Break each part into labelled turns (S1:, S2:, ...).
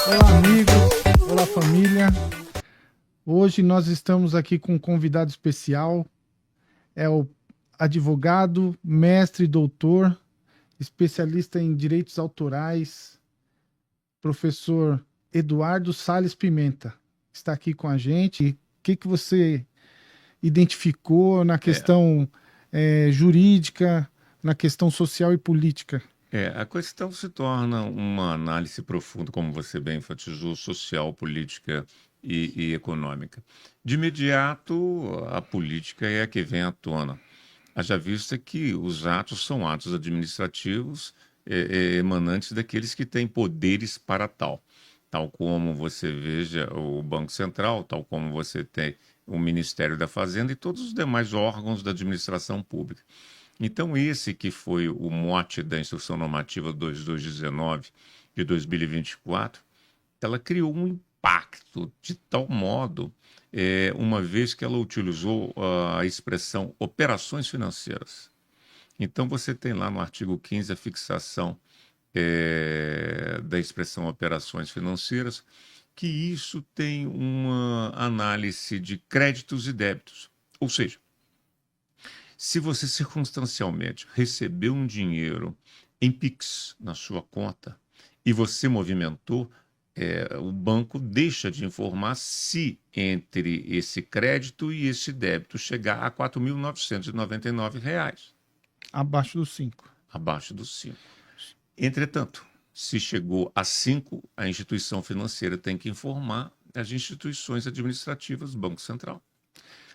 S1: Olá, amigos. Olá, família. Hoje nós estamos aqui com um convidado especial. É o advogado, mestre, doutor, especialista em direitos autorais, professor Eduardo Salles Pimenta. Está aqui com a gente. O que você identificou na questão jurídica, na questão social e política?
S2: A questão se torna uma análise profunda, como você bem enfatizou, social, política e econômica. De imediato, a política é a que vem à tona. Haja vista que os atos são atos administrativos emanantes daqueles que têm poderes para tal como você veja o Banco Central, tal como você tem o Ministério da Fazenda e todos os demais órgãos da administração pública. Então, esse que foi o mote da Instrução Normativa 2219 de 2024, ela criou um impacto de tal modo, uma vez que ela utilizou a expressão operações financeiras. Então, você tem lá no artigo 15 a fixação da expressão operações financeiras, que isso tem uma análise de créditos e débitos. Ou seja, se você circunstancialmente recebeu um dinheiro em Pix na sua conta e você movimentou, o banco deixa de informar se entre esse crédito e esse débito chegar a R$ 4.999,
S1: Abaixo dos 5.
S2: abaixo dos 5. Entretanto, se chegou a 5, a instituição financeira tem que informar as instituições administrativas, Banco Central.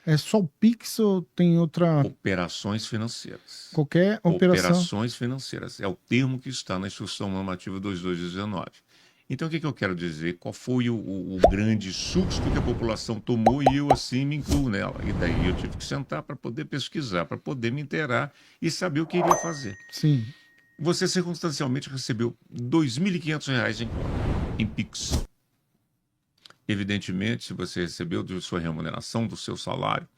S1: É só o Pix ou tem outra?
S2: Operações financeiras.
S1: Qualquer operação.
S2: Operações financeiras. É o termo que está na Instrução Normativa 2219. Então, o que eu quero dizer? Qual foi o grande susto que a população tomou e eu, assim, me incluo nela. E daí eu tive que sentar para poder pesquisar, para poder me inteirar e saber o que iria fazer.
S1: Sim.
S2: Você circunstancialmente recebeu R$ 2.500 em Pix. Evidentemente, se você recebeu de sua remuneração, do seu salário,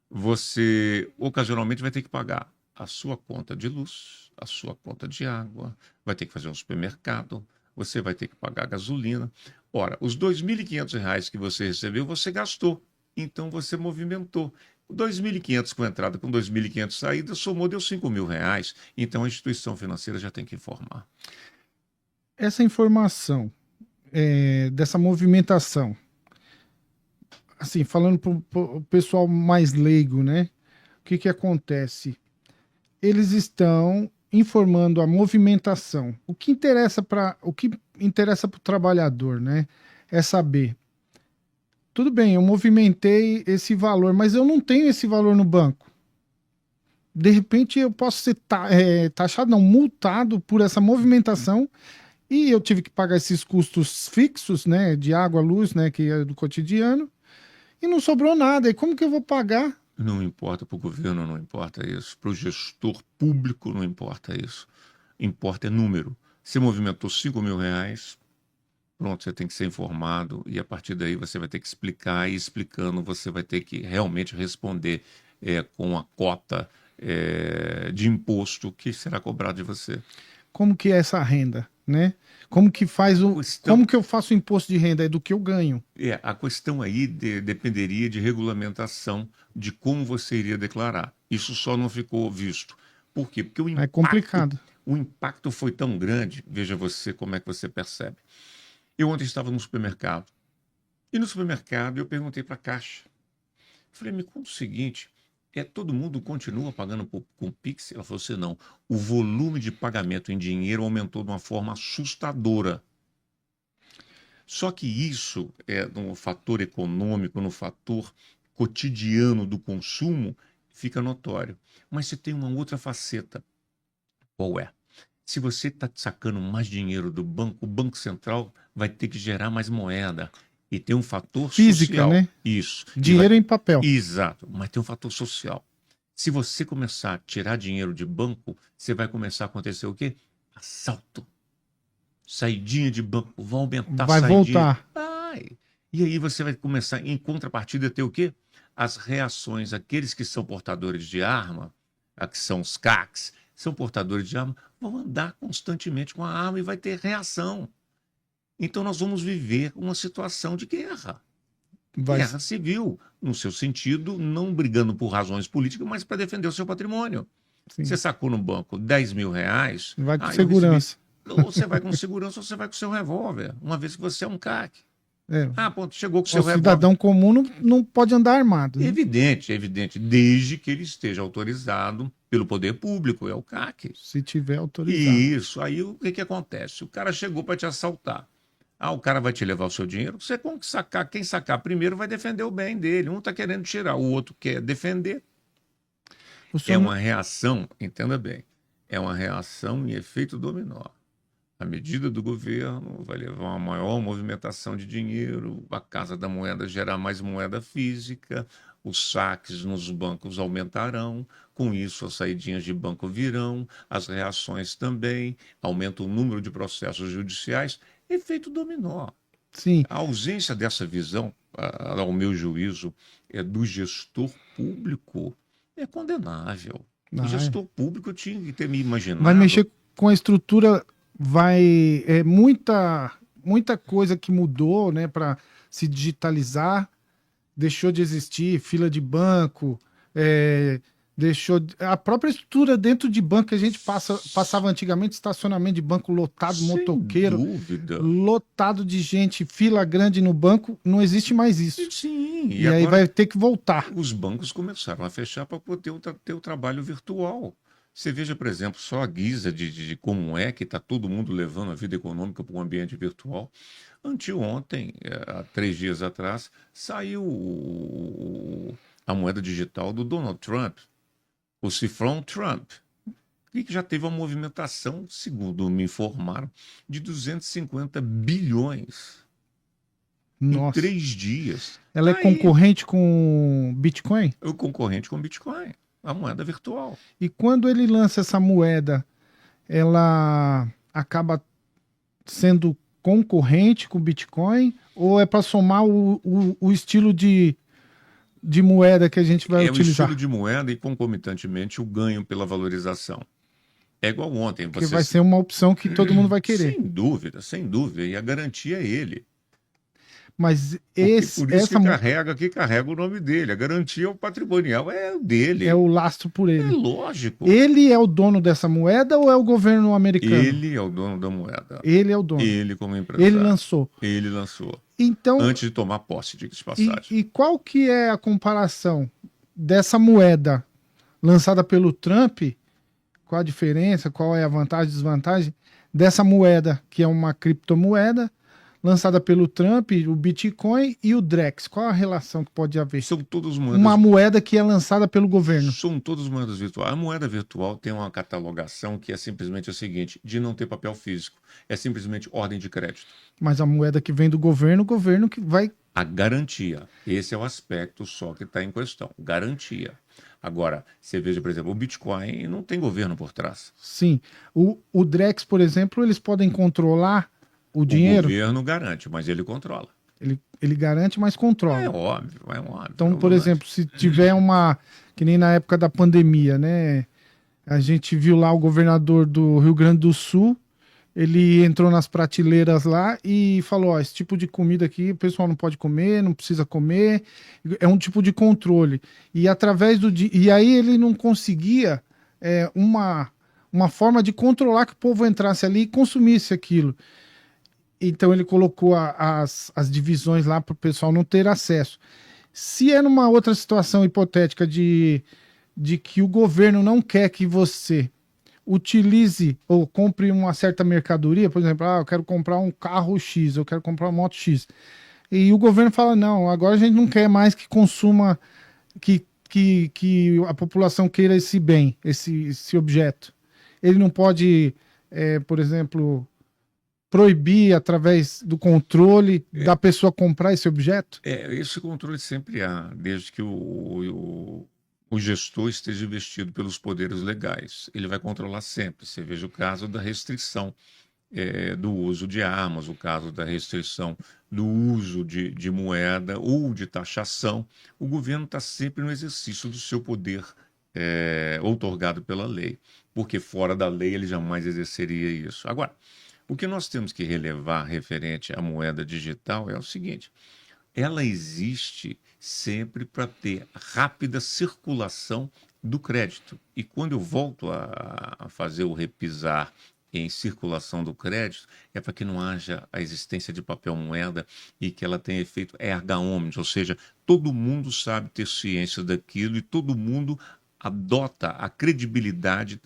S2: você ocasionalmente vai ter que pagar a sua conta de luz, a sua conta de água, vai ter que fazer um supermercado, você vai ter que pagar gasolina. Ora, os R$ 2.500 que você recebeu, você gastou. Então, você movimentou. 2.500 com entrada, com 2.500 saída, somou, deu R$ 5.000. Então, a instituição financeira já tem que informar.
S1: Essa informação dessa movimentação, assim, falando para o pessoal mais leigo, né? O que acontece? Eles estão informando a movimentação. O que interessa para o trabalhador, né? É saber. Tudo bem, eu movimentei esse valor, mas eu não tenho esse valor no banco. De repente eu posso ser taxado, não, multado por essa movimentação e eu tive que pagar esses custos fixos, né, de água, luz, né, que é do cotidiano, e não sobrou nada. E como que eu vou pagar?
S2: Não importa para o governo, não importa isso. Para o gestor público, não importa isso. Importa é número. Você movimentou R$ 5.000, pronto, você tem que ser informado e a partir daí você vai ter que explicar e explicando você vai ter que realmente responder com a cota de imposto que será cobrado de você.
S1: Como que é essa renda, né? Como que eu faço o imposto de renda? É do que eu ganho.
S2: A questão aí dependeria de regulamentação de como você iria declarar. Isso só não ficou visto. Por quê? Porque
S1: É complicado.
S2: O impacto foi tão grande, veja você como é que você percebe. Eu ontem estava no supermercado, e no supermercado eu perguntei para a caixa. Falei, me conta o seguinte, todo mundo continua pagando com Pix? Ela falou assim, não, o volume de pagamento em dinheiro aumentou de uma forma assustadora. Só que isso, no fator econômico, no fator cotidiano do consumo, fica notório. Mas você tem uma outra faceta. Qual é? Se você está sacando mais dinheiro do banco, o Banco Central vai ter que gerar mais moeda. E tem um fator
S1: Física,
S2: social.
S1: né?
S2: Isso.
S1: Dinheiro em papel.
S2: Exato. Mas tem um fator social. Se você começar a tirar dinheiro de banco, você vai começar a acontecer o quê? Assalto. Saidinha de banco. Vai aumentar a
S1: Vai
S2: saidinha.
S1: voltar.
S2: Vai. E aí você vai começar, em contrapartida, a ter o quê? As reações. Aqueles que são portadores de arma, que são os CACs, são portadores de arma, vão andar constantemente com a arma e vai ter reação. Então nós vamos viver uma situação de guerra. Guerra civil, no seu sentido, não brigando por razões políticas, mas para defender o seu patrimônio.
S1: Sim.
S2: Você sacou no banco R$ 10.000.
S1: Vai com segurança.
S2: Ou você vai com segurança ou você vai com seu revólver, uma vez que você é um CAC. Ponto, chegou com seu revólver.
S1: O cidadão comum não pode andar armado. Né?
S2: Evidente, desde que ele esteja autorizado pelo poder público, é o CAC.
S1: Se tiver autorizado.
S2: Isso, aí o que acontece? O cara chegou para te assaltar. O cara vai te levar o seu dinheiro, você com que sacar, quem sacar primeiro vai defender o bem dele. Um está querendo tirar, o outro quer defender. É uma reação, entenda bem, é uma reação em efeito dominó. A medida do governo vai levar a uma maior movimentação de dinheiro, a Casa da Moeda gerar mais moeda física, os saques nos bancos aumentarão, com isso as saidinhas de banco virão, as reações também, aumenta o número de processos judiciais, efeito dominó.
S1: Sim.
S2: A ausência dessa visão, ao meu juízo, do gestor público é condenável. O gestor público tinha que ter me imaginado.
S1: Vai mexer com a estrutura, muita coisa que mudou, né, para se digitalizar, deixou de existir fila de banco, a própria estrutura dentro de banco que a gente passava antigamente, estacionamento de banco lotado,
S2: sem
S1: motoqueiro,
S2: dúvida.
S1: Lotado de gente, fila grande no banco, não existe mais isso.
S2: Sim.
S1: E aí vai ter que voltar.
S2: Os bancos começaram a fechar para poder ter o trabalho virtual. Você veja, por exemplo, só a guisa de como é que está todo mundo levando a vida econômica para um ambiente virtual. Anteontem, há 3 dias atrás, saiu a moeda digital do Donald Trump, o cifrão Trump, e que já teve uma movimentação, segundo me informaram, de 250 bilhões.
S1: Nossa.
S2: Em 3 dias.
S1: Ela é concorrente com Bitcoin?
S2: É o concorrente com Bitcoin, a moeda virtual.
S1: E quando ele lança essa moeda, ela acaba sendo concorrente com o Bitcoin? Ou é para somar o estilo de moeda que a gente vai utilizar?
S2: É o estilo de moeda e, concomitantemente, o ganho pela valorização. É igual ontem.
S1: Porque vai ser uma opção que todo mundo vai querer.
S2: Sem dúvida. E a garantia é ele.
S1: Mas
S2: por isso que carrega o nome dele. A garantia patrimonial é o dele.
S1: É o lastro por ele.
S2: É lógico.
S1: Ele é o dono dessa moeda ou é o governo americano?
S2: Ele é o dono da moeda.
S1: Ele é o dono.
S2: Ele como empresário.
S1: Ele lançou.
S2: Ele lançou.
S1: Então,
S2: antes de tomar posse, diga-se de passagem.
S1: E qual que é a comparação dessa moeda lançada pelo Trump? Qual a diferença? Qual é a vantagem e desvantagem dessa moeda, que é uma criptomoeda, lançada pelo Trump, o Bitcoin e o Drex? Qual a relação que pode haver?
S2: São todas moedas.
S1: Uma moeda que é lançada pelo governo.
S2: São todas moedas virtuais. A moeda virtual tem uma catalogação que é simplesmente o seguinte, de não ter papel físico. É simplesmente ordem de crédito.
S1: Mas a moeda que vem do governo, o governo que vai...
S2: A garantia. Esse é o aspecto só que está em questão. Garantia. Agora, você veja, por exemplo, o Bitcoin não tem governo por trás.
S1: Sim. O Drex, por exemplo, eles podem controlar o dinheiro?
S2: O governo garante, mas ele controla.
S1: Ele garante, mas controla.
S2: É óbvio.
S1: Então, por exemplo, se tiver que nem na época da pandemia, né? A gente viu lá o governador do Rio Grande do Sul, ele entrou nas prateleiras lá e falou, ó, esse tipo de comida aqui o pessoal não pode comer, não precisa comer, é um tipo de controle. E através e aí ele não conseguia uma forma de controlar que o povo entrasse ali e consumisse aquilo. Então ele colocou as divisões lá para o pessoal não ter acesso. Se é numa outra situação hipotética de que o governo não quer que você utilize ou compre uma certa mercadoria, por exemplo, eu quero comprar um carro X, eu quero comprar uma moto X. E o governo fala, não, agora a gente não quer mais que consuma, que a população queira esse bem, esse objeto. Ele não pode por exemplo, proibir através do controle da pessoa comprar esse objeto?
S2: Esse controle sempre há, desde que o gestor esteja investido pelos poderes legais. Ele vai controlar sempre. Você veja o caso da restrição do uso de armas, o caso da restrição do uso de moeda ou de taxação. O governo está sempre no exercício do seu poder outorgado pela lei, porque fora da lei ele jamais exerceria isso. Agora, o que nós temos que relevar referente à moeda digital é o seguinte: ela existe sempre para ter rápida circulação do crédito. E quando eu volto a fazer o repisar em circulação do crédito, é para que não haja a existência de papel moeda e que ela tenha efeito erga omnes, ou seja, todo mundo sabe ter ciência daquilo e todo mundo adota a credibilidade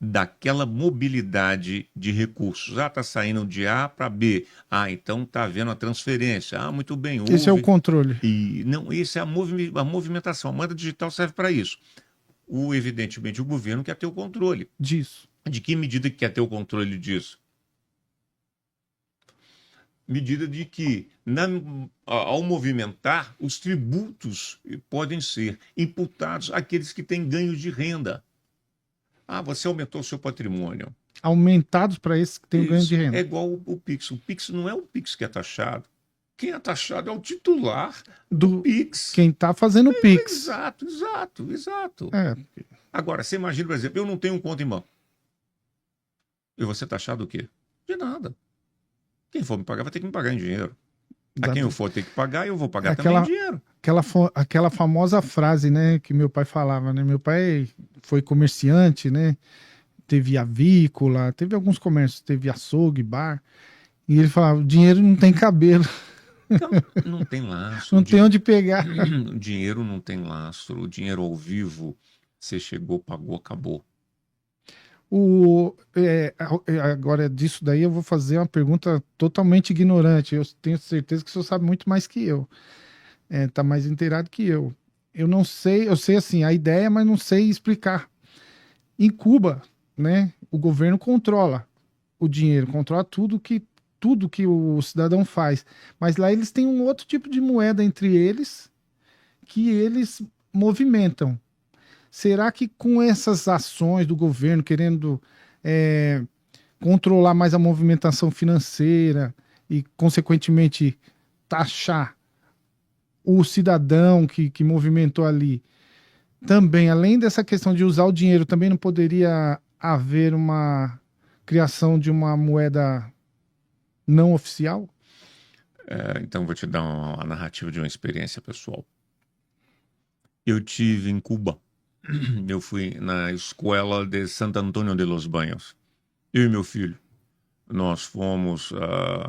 S2: daquela mobilidade de recursos. Está saindo de A para B. Então está havendo a transferência. Muito bem, houve.
S1: Esse é o controle.
S2: Não, esse é a movimentação. A moeda digital serve para isso. Evidentemente, o governo quer ter o controle
S1: disso.
S2: De que medida que quer ter o controle disso? Medida de que, ao movimentar, os tributos podem ser imputados àqueles que têm ganhos de renda. Você aumentou o seu patrimônio.
S1: Aumentados para esses que têm ganho de renda.
S2: É igual o Pix. O Pix não é o Pix que é taxado. Quem é taxado é o titular do Pix.
S1: Quem está fazendo o Pix.
S2: Exato. Agora, você imagina, por exemplo, eu não tenho conta em banco. Eu vou ser taxado do quê? De nada. Quem for me pagar vai ter que me pagar em dinheiro. A quem eu for ter que pagar, eu vou pagar também em dinheiro.
S1: Aquela famosa frase, né, que meu pai falava, né? Meu pai foi comerciante, né? Teve avícola, teve alguns comércios, teve açougue, bar. E ele falava, o dinheiro não tem cabelo.
S2: Então, não tem lastro.
S1: Não tem onde pegar.
S2: O dinheiro não tem lastro. O dinheiro ao vivo, você chegou, pagou, acabou.
S1: Agora, disso daí, eu vou fazer uma pergunta totalmente ignorante. Eu tenho certeza que o senhor sabe muito mais que eu. Tá mais inteirado que eu. Eu não sei, eu sei assim, a ideia, mas não sei explicar. Em Cuba, né, o governo controla o dinheiro, controla tudo que o cidadão faz. Mas lá eles têm um outro tipo de moeda entre eles que eles movimentam. Será que com essas ações do governo querendo controlar mais a movimentação financeira e, consequentemente, taxar o cidadão que movimentou ali, também, além dessa questão de usar o dinheiro, também não poderia haver uma criação de uma moeda não oficial?
S2: Então, vou te dar uma narrativa de uma experiência pessoal. Eu tive em Cuba. Eu fui na escola de Santo Antônio de los Baños. Eu e meu filho. Nós fomos,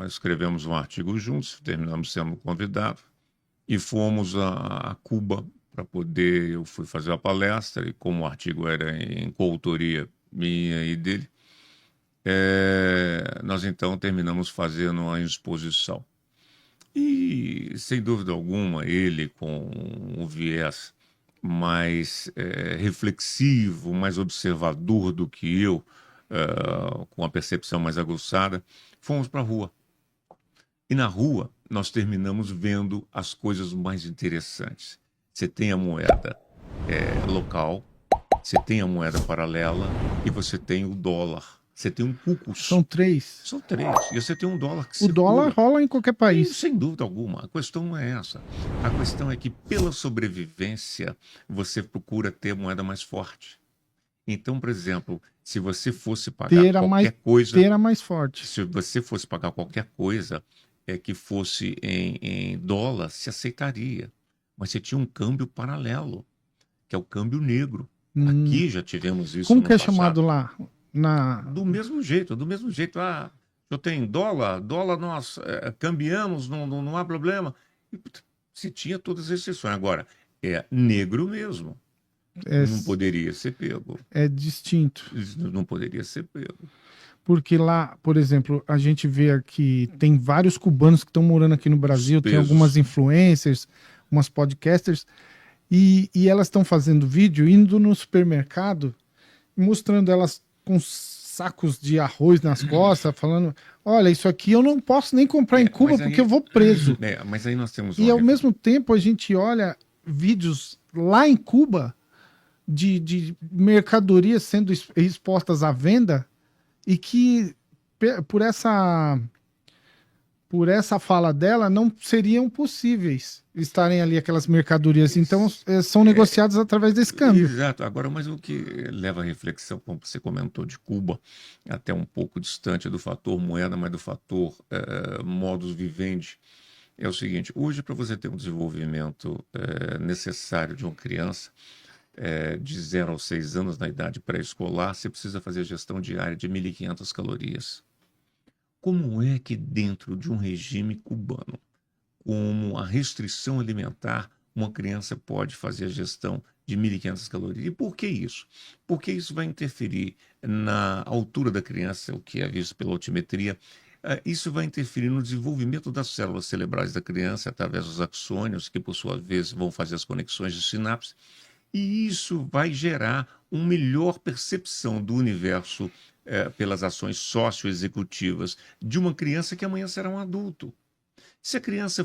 S2: escrevemos um artigo juntos, terminamos sendo convidados, e fomos a Cuba para poder, eu fui fazer a palestra, e como o artigo era em coautoria minha e dele, nós então terminamos fazendo uma exposição. E, sem dúvida alguma, ele com um viés mais reflexivo, mais observador do que eu, com a percepção mais aguçada, fomos para a rua. E na rua nós terminamos vendo as coisas mais interessantes. Você tem a moeda local, você tem a moeda paralela e você tem o dólar. Você tem um cucus.
S1: São três.
S2: E você tem um dólar que
S1: o dólar rola em qualquer país.
S2: E, sem dúvida alguma. A questão não é essa. A questão é que, pela sobrevivência, você procura ter a moeda mais forte. Então, por exemplo, se você fosse pagar qualquer coisa...
S1: Ter a mais forte.
S2: Se você fosse pagar qualquer coisa que fosse em dólar, se aceitaria. Mas você tinha um câmbio paralelo, que é o câmbio negro. Aqui já tivemos isso.
S1: Como que é chamado lá?
S2: Do mesmo jeito. Eu tenho dólar nós cambiamos, não há problema. E, se tinha todas as exceções. Agora, é negro mesmo. Não poderia ser pego.
S1: É distinto.
S2: Não poderia ser pego.
S1: Porque lá, por exemplo, a gente vê aqui, tem vários cubanos que estão morando aqui no Brasil, tem algumas influencers, umas podcasters, e elas estão fazendo vídeo, indo no supermercado, mostrando elas com sacos de arroz nas costas, falando: olha, isso aqui eu não posso nem comprar em Cuba porque eu vou preso.
S2: Mas aí nós temos
S1: E ao mesmo tempo a gente olha vídeos lá em Cuba de mercadorias sendo expostas à venda e que por essa fala dela não seriam possíveis estarem ali aquelas mercadorias. Então são negociadas através desse câmbio.
S2: Exato. Agora, mas o que leva à reflexão, como você comentou, de Cuba, até um pouco distante do fator moeda, mas do fator modus vivendi, é o seguinte: hoje, para você ter um desenvolvimento necessário de uma criança de 0 aos 6 anos na idade pré-escolar, você precisa fazer a gestão diária de 1.500 calorias. Como é que dentro de um regime cubano, como a restrição alimentar, uma criança pode fazer a gestão de 1.500 calorias? E por que isso? Porque isso vai interferir na altura da criança, o que é visto pela altimetria. Isso vai interferir no desenvolvimento das células cerebrais da criança através dos axônios, que por sua vez vão fazer as conexões de sinapse. E isso vai gerar uma melhor percepção do universo pelas ações socioexecutivas de uma criança que amanhã será um adulto. Se a criança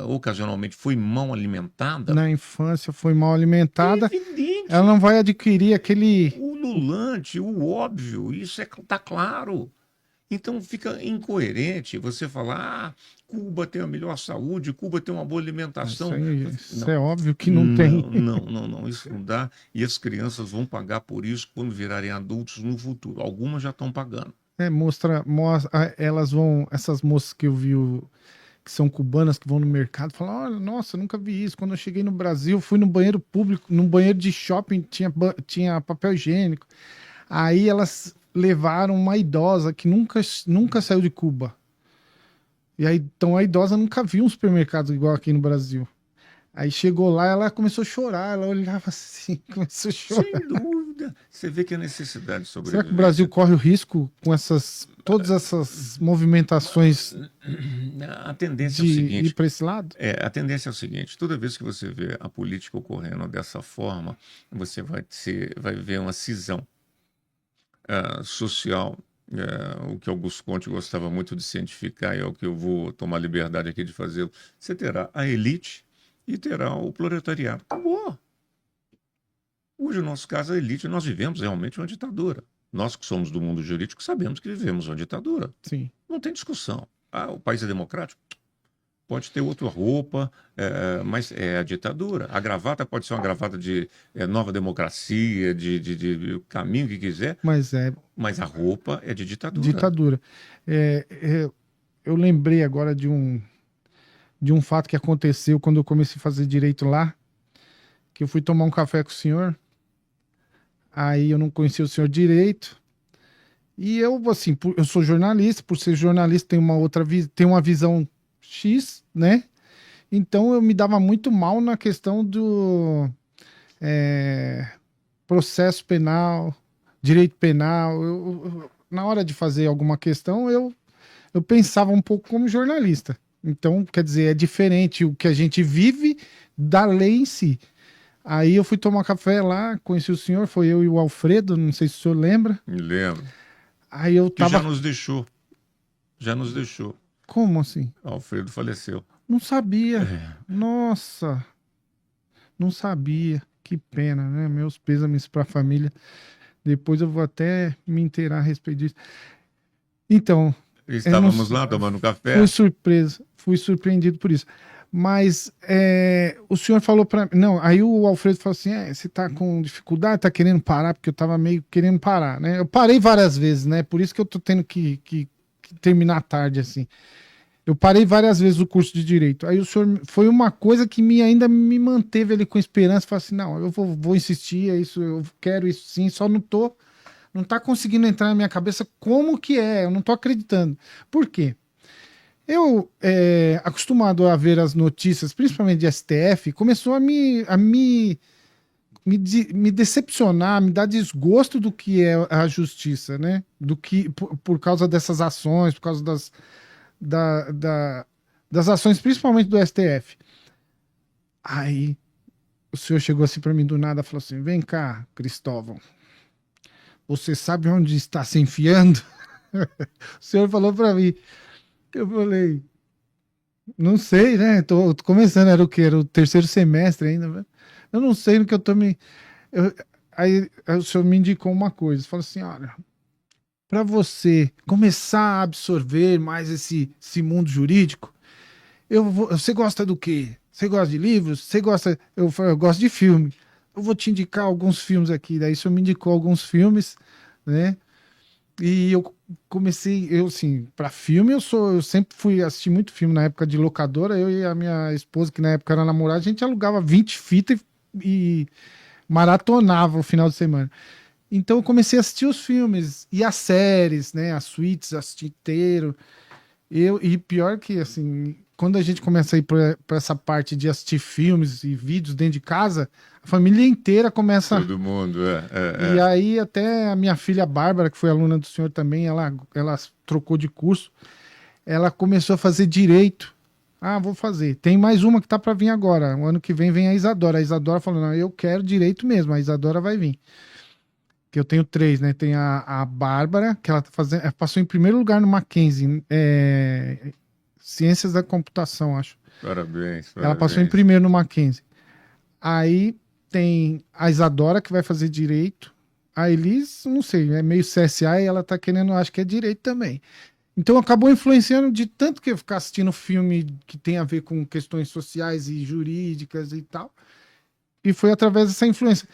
S2: ocasionalmente foi mal alimentada...
S1: Na infância foi mal alimentada,
S2: é evidente,
S1: ela não vai adquirir aquele...
S2: o ululante, o óbvio, isso está claro. Então fica incoerente você falar: Cuba tem a melhor saúde, Cuba tem uma boa alimentação.
S1: Isso é óbvio que não tem.
S2: Não, isso não dá. E as crianças vão pagar por isso quando virarem adultos no futuro. Algumas já estão pagando.
S1: Mostra, elas vão, essas moças que eu vi, que são cubanas, que vão no mercado, falam: olha, nossa, nunca vi isso. Quando eu cheguei no Brasil, fui no banheiro público, no banheiro de shopping, tinha papel higiênico. Aí elas levaram uma idosa que nunca saiu de Cuba. E aí, então a idosa nunca viu um supermercado igual aqui no Brasil. Aí chegou lá, ela começou a chorar, ela olhava assim, começou a chorar.
S2: Sem dúvida. Você vê que a necessidade de sobrevivência...
S1: Será que o Brasil corre o risco com todas essas movimentações
S2: a tendência é o seguinte,
S1: ir para esse lado?
S2: A tendência é o seguinte: toda vez que você vê a política ocorrendo dessa forma, você vai ver uma cisão social, o que Augusto Conte gostava muito de cientificar, e é o que eu vou tomar liberdade aqui de fazer. Você terá a elite e terá o proletariado. Acabou. Hoje, no nosso caso, a elite, nós vivemos realmente uma ditadura. Nós que somos do mundo jurídico sabemos que vivemos uma ditadura.
S1: Sim.
S2: Não tem discussão. O país é democrático? Pode ter outra roupa, mas é a ditadura. A gravata pode ser uma gravata de nova democracia, de caminho que quiser, mas a roupa é de ditadura.
S1: Ditadura. Eu lembrei agora de um fato que aconteceu quando eu comecei a fazer direito lá, que eu fui tomar um café com o senhor, aí eu não conhecia o senhor direito, e eu, assim, eu sou jornalista, por ser jornalista tem uma visão X, né? Então eu me dava muito mal na questão do processo penal, direito penal. Na hora de fazer alguma questão, eu pensava um pouco como jornalista. Então, quer dizer, é diferente o que a gente vive da lei em si. Aí eu fui tomar café lá, conheci o senhor, foi eu e o Alfredo, não sei se o senhor lembra.
S2: Me lembro.
S1: Aí eu tava...
S2: Que já nos deixou.
S1: Como assim?
S2: Alfredo faleceu.
S1: Não sabia. Nossa. Não sabia. Que pena, né? Meus pêsames para a família. Depois eu vou até me inteirar a respeito disso. Então...
S2: Estávamos lá tomando café.
S1: Fui surpreendido por isso. Mas o senhor falou para mim... Não, aí o Alfredo falou assim: você tá com dificuldade, tá querendo parar? Porque eu tava meio querendo parar, né? Eu parei várias vezes, né? Por isso que eu tô tendo que terminar tarde, assim. Eu parei várias vezes o curso de Direito. Aí o senhor... Foi uma coisa que ainda me manteve ali com esperança. Falei assim: não, eu vou insistir, é isso, eu quero isso sim, só não tá conseguindo entrar na minha cabeça como que eu não tô acreditando. Por quê? Eu, acostumado a ver as notícias, principalmente de STF, começou a me decepcionar, me dar desgosto do que é a justiça, né? Do que, por causa dessas ações, por causa das ações, principalmente do STF. Aí o senhor chegou assim para mim do nada e falou assim: vem cá, Cristóvão, Você sabe onde está se enfiando? O senhor falou para mim. Eu falei, não sei, né? Tô começando, era o quê? Era o terceiro semestre ainda, né? Eu não sei no que eu tô me. eu- aí o senhor me indicou uma coisa. Falou assim: olha, para você começar a absorver mais esse mundo jurídico, você gosta do quê? Você gosta de livros? Você gosta. Eu falei, eu gosto de filme. Eu vou te indicar alguns filmes aqui. Daí o senhor me indicou alguns filmes, né? E eu comecei, eu assim, para filme eu sempre fui assistir muito filme na época de locadora, eu e a minha esposa, que na época era namorada, a gente alugava 20 fitas e maratonava o final de semana. Então eu comecei a assistir os filmes e as séries, né, as suítes, assisti inteiro. E pior que assim, quando a gente começa a ir para essa parte de assistir filmes e vídeos dentro de casa, a família inteira começa.
S2: Todo mundo,
S1: E aí até a minha filha Bárbara, que foi aluna do senhor também, ela trocou de curso, ela começou a fazer direito. Ah, vou fazer. Tem mais uma que tá para vir agora. O ano que vem a Isadora. A Isadora falou: não, eu quero direito mesmo. A Isadora vai vir. Que eu tenho três, né? Tem a Bárbara, que ela tá fazendo, ela passou em primeiro lugar no Mackenzie, Ciências da Computação, acho.
S2: parabéns,
S1: Ela passou em
S2: parabéns.
S1: primeiro no Mackenzie. Aí tem a Isadora, que vai fazer direito. A Elis, não sei, é meio CSA e ela tá querendo, acho que é direito também. Então acabou influenciando de tanto que eu ficar assistindo filme que tem a ver com questões sociais e jurídicas e tal. E foi através dessa influência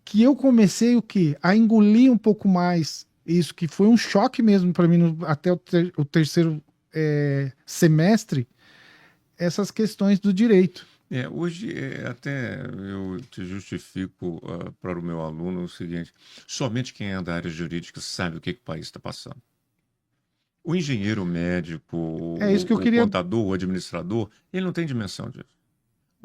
S1: que eu comecei o quê? A engolir um pouco mais isso, que foi um choque mesmo para mim até o terceiro semestre, essas questões do direito.
S2: Hoje até eu te justifico para o meu aluno o seguinte: somente quem é da área jurídica sabe o que o país está passando. O engenheiro, o médico,
S1: É isso que eu
S2: o
S1: queria.
S2: contador, o administrador, ele não tem dimensão disso.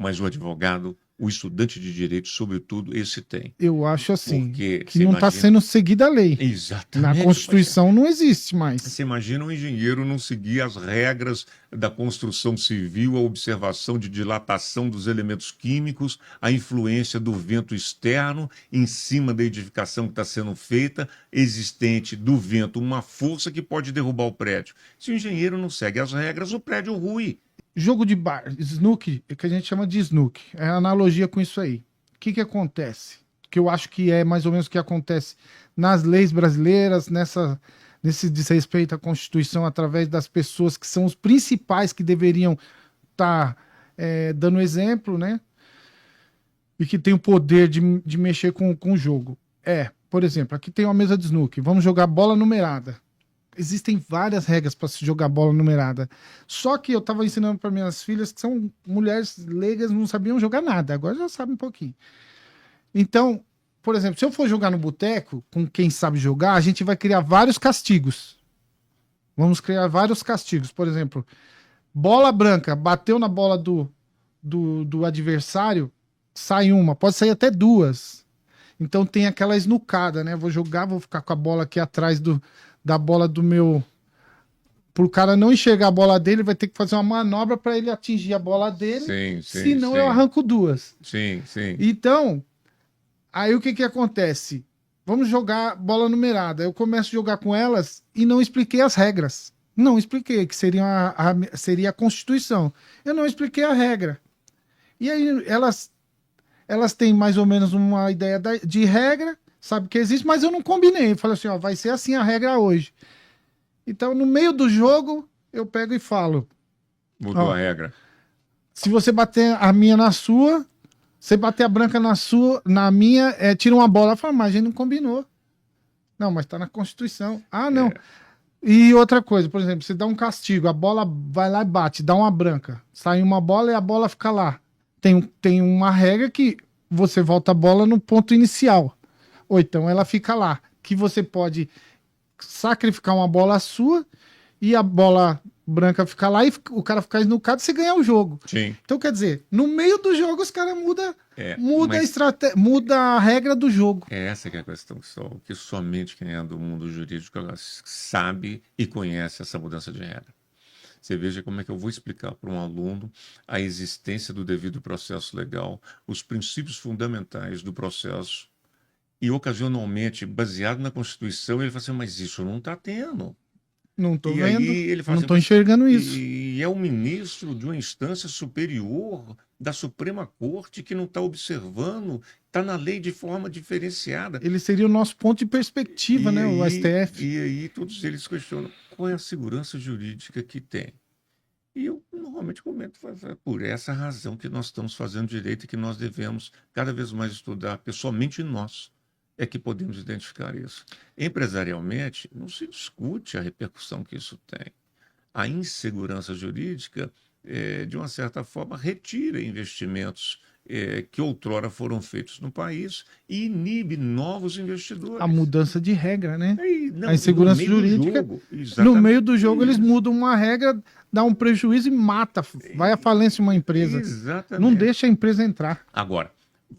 S2: Mas o advogado, o estudante de direito, sobretudo, esse tem.
S1: Eu acho assim,
S2: Porque
S1: que
S2: você
S1: não está
S2: imagina.
S1: sendo seguida a lei. Na
S2: Exatamente, pois é.
S1: Constituição não existe mais.
S2: Você imagina um engenheiro não seguir as regras da construção civil, a observação de dilatação dos elementos químicos, a influência do vento externo em cima da edificação que está sendo feita, existente do vento uma força que pode derrubar o prédio. Se o engenheiro não segue as regras, o prédio rui.
S1: Jogo de bar, snook, que a gente chama de snook, é a analogia com isso aí. O que que acontece? Que eu acho que é mais ou menos o que acontece nas leis brasileiras, nesse desrespeito à Constituição, através das pessoas que são os principais que deveriam estar dando exemplo, né? E que tem o poder de mexer com o jogo. Por exemplo, aqui tem uma mesa de snook, vamos jogar bola numerada. Existem várias regras para se jogar bola numerada. Só que eu estava ensinando para minhas filhas, que são mulheres leigas, não sabiam jogar nada. Agora já sabem um pouquinho. Então, por exemplo, se eu for jogar no boteco com quem sabe jogar, a gente vai criar vários castigos. Vamos criar vários castigos. Por exemplo, bola branca, bateu na bola do adversário, sai uma, pode sair até duas. Então tem aquela esnucada, né? Vou jogar, vou ficar com a bola aqui atrás da bola do meu. Pro cara não enxergar a bola dele, vai ter que fazer uma manobra para ele atingir a bola dele,
S2: Sim, sim,
S1: senão eu
S2: sim.
S1: arranco duas.
S2: Sim, sim.
S1: Então, aí o que que acontece? Vamos jogar bola numerada. Eu começo a jogar com elas e não expliquei as regras. Não expliquei, que seria a Constituição. Eu não expliquei a regra. E aí elas têm mais ou menos uma ideia de regra, sabe que existe, mas eu não combinei. Eu falei assim, ó, vai ser assim a regra hoje. Então, no meio do jogo, eu pego e falo,
S2: Mudou
S1: ó,
S2: a regra.
S1: se você bater a minha na sua, você bater a branca na sua, na minha, tira uma bola. Eu falo, mas a gente não combinou. Não, mas tá na Constituição. Ah, não.
S2: É,
S1: E outra coisa, por exemplo, você dá um castigo, a bola vai lá e bate, dá uma branca. Sai uma bola e a bola fica lá. Tem uma regra que você volta a bola no ponto inicial. Ou então ela fica lá. Que você pode sacrificar uma bola sua e a bola branca ficar lá e o cara ficar esnucado e você ganhar o jogo.
S2: sim.
S1: Então, quer dizer, no meio do jogo os caras muda a
S2: Mas
S1: muda a regra do jogo.
S2: é essa que é a questão, que somente quem é do mundo jurídico sabe e conhece essa mudança de regra. Você veja como é que eu vou explicar para um aluno a existência do devido processo legal, os princípios fundamentais do processo E ocasionalmente, baseado na Constituição, ele fala assim, mas isso não está tendo.
S1: Não tô
S2: E aí
S1: vendo,
S2: ele fala
S1: não
S2: assim,
S1: tô enxergando isso.
S2: e é o ministro de uma instância superior da Suprema Corte que não está observando, está na lei de forma diferenciada.
S1: Ele seria o nosso ponto de perspectiva, né? O STF.
S2: E aí todos eles questionam qual é a segurança jurídica que tem. E eu normalmente comento, é por essa razão que nós estamos fazendo direito e que nós devemos cada vez mais estudar, porque somente nós é que podemos identificar isso. Empresarialmente, não se discute a repercussão que isso tem. A insegurança jurídica, de uma certa forma, retira investimentos que outrora foram feitos no país e inibe novos
S1: A
S2: investidores.
S1: mudança de regra, né?
S2: Aí,
S1: A
S2: não, no
S1: insegurança
S2: meio do
S1: jurídica,
S2: jogo,
S1: no
S2: exatamente
S1: meio do jogo, eles
S2: isso.
S1: mudam uma regra, dá um prejuízo e mata, vai à falência uma empresa. Não
S2: Exatamente.
S1: deixa a empresa entrar.
S2: Agora,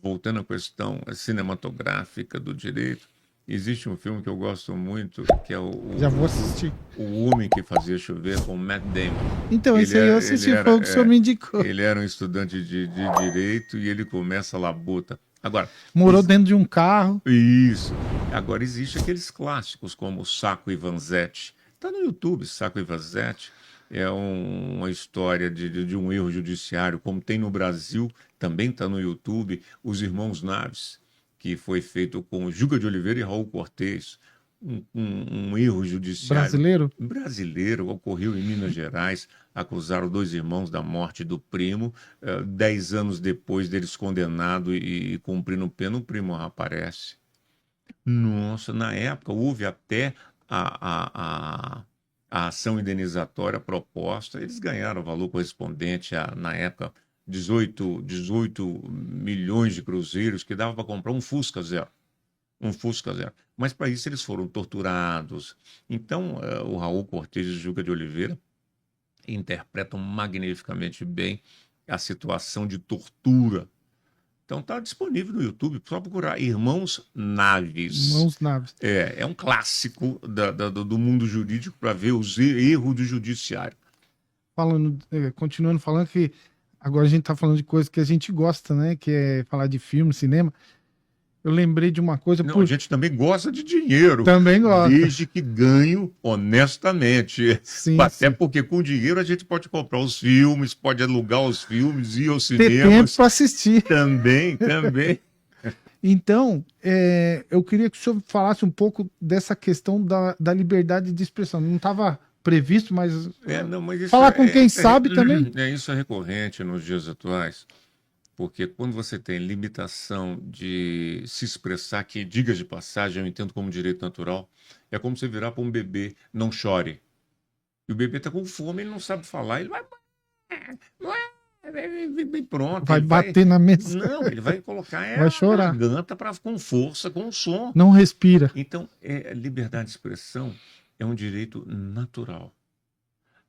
S2: voltando à questão cinematográfica do direito, existe um filme que eu gosto muito, que é
S1: Já vou assistir.
S2: o Homem que Fazia Chover, com Matt Damon.
S1: Então,
S2: Ele,
S1: esse aí eu assisti, foi o que o senhor me indicou.
S2: ele era um estudante de direito e ele começa a labuta. Agora,
S1: Morou dentro de um carro.
S2: isso. Agora, existe aqueles clássicos como Sacco e Vanzetti. Está no YouTube, Sacco e Vanzetti. É uma história de um erro judiciário, como tem no Brasil, também está no YouTube, Os Irmãos Naves, que foi feito com Juca de Oliveira e Raul Cortez. Um erro judiciário
S1: Brasileiro?
S2: brasileiro ocorreu em Minas Gerais. Acusaram dois irmãos da morte do primo. 10 anos depois deles condenados e cumprindo pena, o primo aparece. Nossa, na época houve até a ação indenizatória proposta, eles ganharam o valor correspondente a, na época, 18 milhões de cruzeiros, que dava para comprar um Fusca Zero. Um Fusca Zero. Mas para isso eles foram torturados. Então, o Raul Cortez e Juca de Oliveira interpretam magnificamente bem a situação de tortura. Então está disponível no YouTube, só procurar Irmãos Naves.
S1: Irmãos Naves.
S2: É um clássico do mundo jurídico para ver os erros do judiciário.
S1: Continuando falando que agora a gente tá falando de coisas que a gente gosta, né? Que é falar de filme, cinema. Eu lembrei de uma coisa.
S2: Não, a gente também gosta de dinheiro.
S1: Também gosta.
S2: Desde que ganho honestamente.
S1: Sim,
S2: Até
S1: sim.
S2: porque com dinheiro a gente pode comprar os filmes, pode alugar os filmes, ir ao
S1: Ter tempo
S2: cinema.
S1: para assistir.
S2: Também.
S1: Então, eu queria que o senhor falasse um pouco dessa questão da liberdade de expressão. Não estava previsto, mas
S2: Não, mas isso
S1: falar com quem sabe também.
S2: Isso é recorrente nos dias atuais. Porque quando você tem limitação de se expressar, que, diga de passagem, eu entendo como direito natural, é como você virar para um bebê, não chore. E o bebê está com fome, ele não sabe falar, ele vai. Pronto.
S1: Vai
S2: ele
S1: bater na mesa.
S2: Não, ele vai colocar
S1: Vai chorar.
S2: a garganta com força, com som.
S1: Não respira.
S2: Então, liberdade de expressão é um direito natural.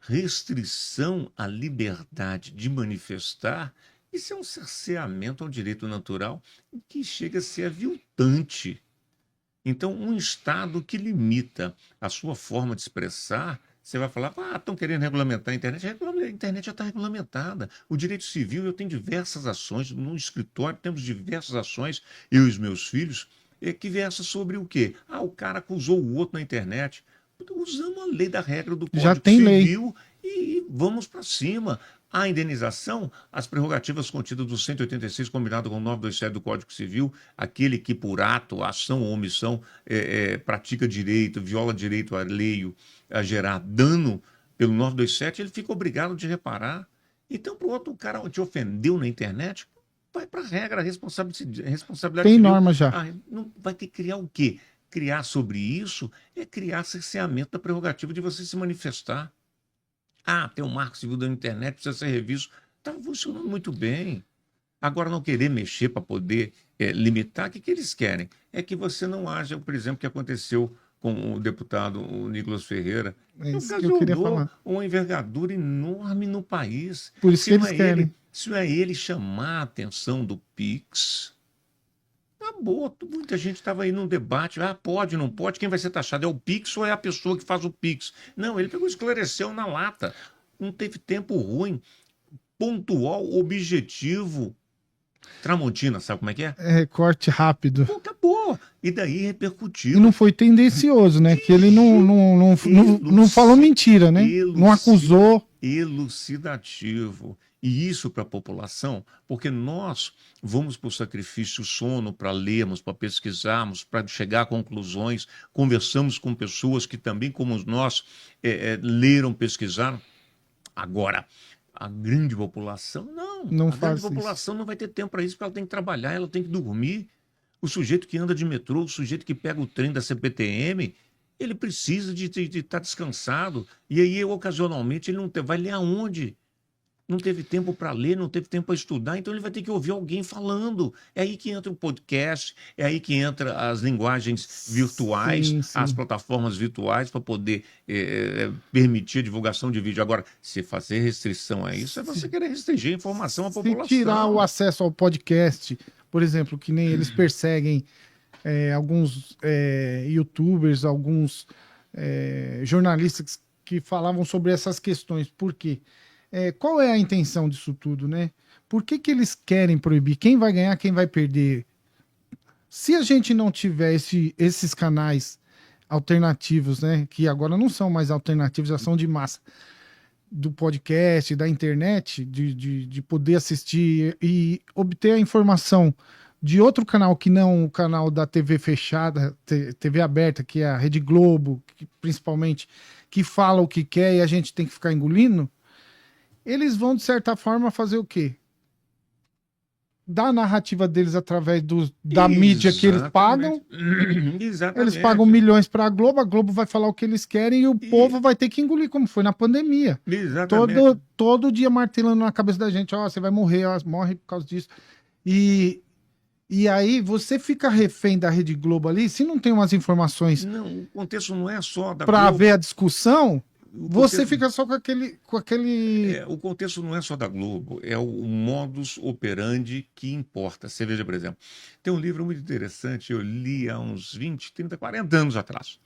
S2: Restrição à liberdade de manifestar, isso é um cerceamento ao direito natural que chega a ser aviltante. Então, um Estado que limita a sua forma de expressar, você vai falar, estão querendo regulamentar a internet. A internet já está regulamentada. O direito civil, eu tenho diversas ações, no escritório temos diversas ações, eu e os meus filhos, que versam sobre o quê? O cara acusou o outro na internet. Usamos a lei da regra do
S1: Já
S2: Código
S1: tem
S2: Civil e vamos para cima. A indenização, as prerrogativas contidas do 186, combinado com o 927 do Código Civil, aquele que por ato, ação ou omissão pratica direito, viola direito alheio a gerar dano pelo 927, ele fica obrigado de reparar. Então, para o outro, o cara te ofendeu na internet, vai para a regra, a responsabilidade
S1: Tem
S2: civil.
S1: norma já.
S2: Não vai ter que criar o quê? Criar sobre isso é criar cerceamento da prerrogativa de você se manifestar. Tem um marco civil da internet, precisa ser revisto. Está funcionando muito bem. Agora, não querer mexer para poder limitar, o que eles querem? É que você não haja, por exemplo, o que aconteceu com o deputado Nicolas Ferreira.
S1: É isso que eu queria falar.
S2: Uma envergadura enorme no país.
S1: Por isso que eles querem.
S2: Se não é ele chamar a atenção do PIX, acabou. Muita gente estava aí num debate. Pode, não pode? Quem vai ser taxado? É o Pix ou é a pessoa que faz o Pix? Não, ele pegou e esclareceu na lata. Não teve tempo ruim. Pontual, objetivo. Tramontina, sabe como é que é?
S1: É, corte rápido.
S2: Pô, acabou. E daí
S1: E
S2: repercutiu.
S1: não foi tendencioso, né? Que ele não falou mentira, né? Não acusou.
S2: Elucidativo. E isso para a população, porque nós vamos para o sacrifício sono para lermos, para pesquisarmos, para chegar a conclusões, conversamos com pessoas que também, como nós, leram, pesquisaram. Agora, a grande população, não.
S1: Não
S2: A grande
S1: faz isso.
S2: população não vai ter tempo para isso, porque ela tem que trabalhar, ela tem que dormir. O sujeito que anda de metrô, o sujeito que pega o trem da CPTM, ele precisa de estar descansado. E aí, ocasionalmente, ele não vai ler aonde? Não teve tempo para ler, não teve tempo para estudar, então ele vai ter que ouvir alguém falando. É aí que entra o podcast, é aí que entra as linguagens virtuais,
S1: Sim,
S2: as
S1: sim.
S2: plataformas virtuais para poder permitir a divulgação de vídeo. Agora, se fazer restrição a isso, é você querer restringir a informação à
S1: Se
S2: população.
S1: tirar o acesso ao podcast, por exemplo, que nem eles perseguem alguns YouTubers, alguns jornalistas que falavam sobre essas questões. Por quê? Qual é a intenção disso tudo, né? Por que que eles querem proibir? Quem vai ganhar, quem vai perder? Se a gente não tiver esses canais alternativos, né? Que agora não são mais alternativos, já são de massa, do podcast, da internet, de poder assistir e obter a informação de outro canal que não o canal da TV fechada, TV aberta, que é a Rede Globo, principalmente, que fala o que quer e a gente tem que ficar engolindo, eles vão, de certa forma, fazer o quê? Dar a narrativa deles através da mídia que eles pagam.
S2: Exatamente.
S1: Eles pagam milhões para a Globo vai falar o que eles querem e o povo vai ter que engolir, como foi na pandemia.
S2: Exatamente.
S1: Todo dia martelando na cabeça da gente, ó, você vai morrer, ó, morre por causa disso. E aí você fica refém da Rede Globo ali, se não tem umas informações
S2: Não, o contexto não é só da
S1: para
S2: Globo.
S1: ver a discussão,
S2: O
S1: você
S2: contexto-
S1: fica só com aquele...
S2: o contexto não é só da Globo, é o modus operandi que importa. Você veja, por exemplo, tem um livro muito interessante, eu li há uns 20, 30, 40 anos atrás.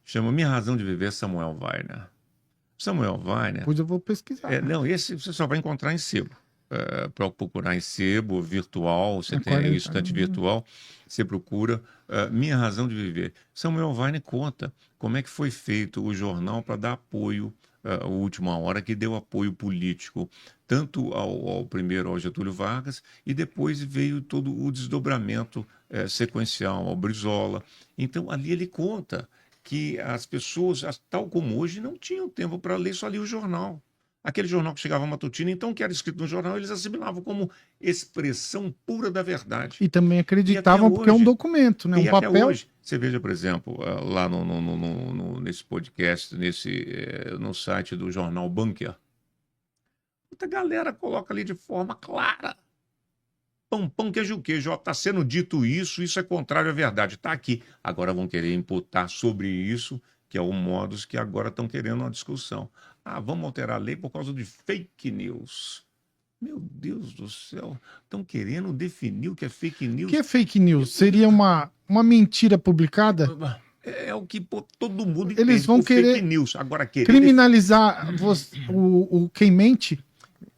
S2: Chama Minha Razão de Viver, Samuel Weiner. Samuel Weiner...
S1: Depois eu vou pesquisar.
S2: não, esse você só vai encontrar em sebo. Para procurar em sebo, virtual, você tem aí o estante virtual, você procura Minha Razão de Viver. Samuel Weiner conta como é que foi feito o jornal para dar apoio, a Última Hora, que deu apoio político, tanto ao primeiro, ao Getúlio Vargas, e depois veio todo o desdobramento sequencial ao Brizola. Então, ali ele conta que as pessoas, tal como hoje, não tinham tempo para ler, só lia o jornal. Aquele jornal que chegava matutino, então, que era escrito no jornal, eles assimilavam como expressão pura da verdade.
S1: E também acreditavam porque é um documento, né? Um
S2: até
S1: papel.
S2: hoje, você veja, por exemplo, lá nesse podcast, no site do jornal Bunker, muita galera coloca ali de forma clara. Pão, queijo, ó, está sendo dito isso é contrário à verdade. Está aqui. Agora vão querer imputar sobre isso, que é o modus que agora estão querendo uma discussão. Vamos alterar a lei por causa de fake news. Meu Deus do céu, estão querendo definir o que é fake news.
S1: O que é fake news? Seria uma mentira publicada?
S2: É o que todo mundo entende.
S1: Eles vão querer
S2: fake news. Agora,
S1: criminalizar quem mente.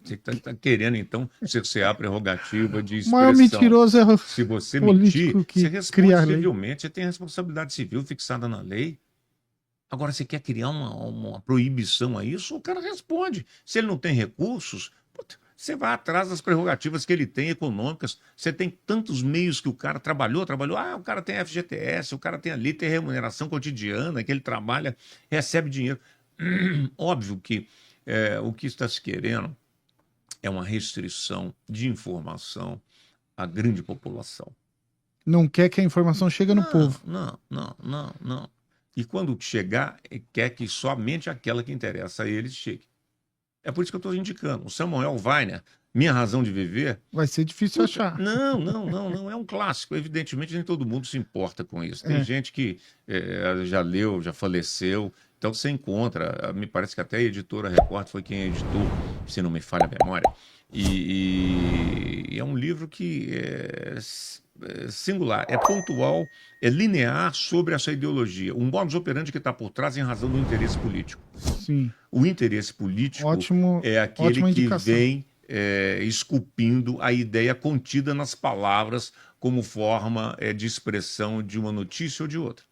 S2: Você está querendo, então, cercear a prerrogativa de expressão.
S1: O maior mentiroso é
S2: Se você
S1: político
S2: mentir,
S1: que
S2: você
S1: cria
S2: responde
S1: a lei.
S2: civilmente, você tem responsabilidade civil fixada na lei. Agora, você quer criar uma proibição a isso? O cara responde. Se ele não tem recursos, você vai atrás das prerrogativas que ele tem econômicas. Você tem tantos meios que o cara trabalhou. O cara tem FGTS, o cara tem ali, tem remuneração cotidiana, que ele trabalha, recebe dinheiro. Óbvio que o que está se querendo é uma restrição de informação à grande população.
S1: Não quer que a informação chegue no povo.
S2: Não. E quando chegar, quer que somente aquela que interessa a eles chegue. É por isso que eu estou indicando. O Samuel Weiner, Minha Razão de Viver...
S1: Vai ser difícil achar.
S2: Não. É um clássico. Evidentemente, nem todo mundo se importa com isso. Tem gente que já leu, já faleceu. Então, você encontra... Me parece que até a editora Record foi quem editou, se não me falha a memória. E é um livro que é singular, é pontual, é linear sobre essa ideologia. Um modus operandi que está por trás em razão do interesse político.
S1: Sim.
S2: O interesse político
S1: Ótimo,
S2: é aquele que vem esculpindo a ideia contida nas palavras como forma de expressão de uma notícia ou de outra.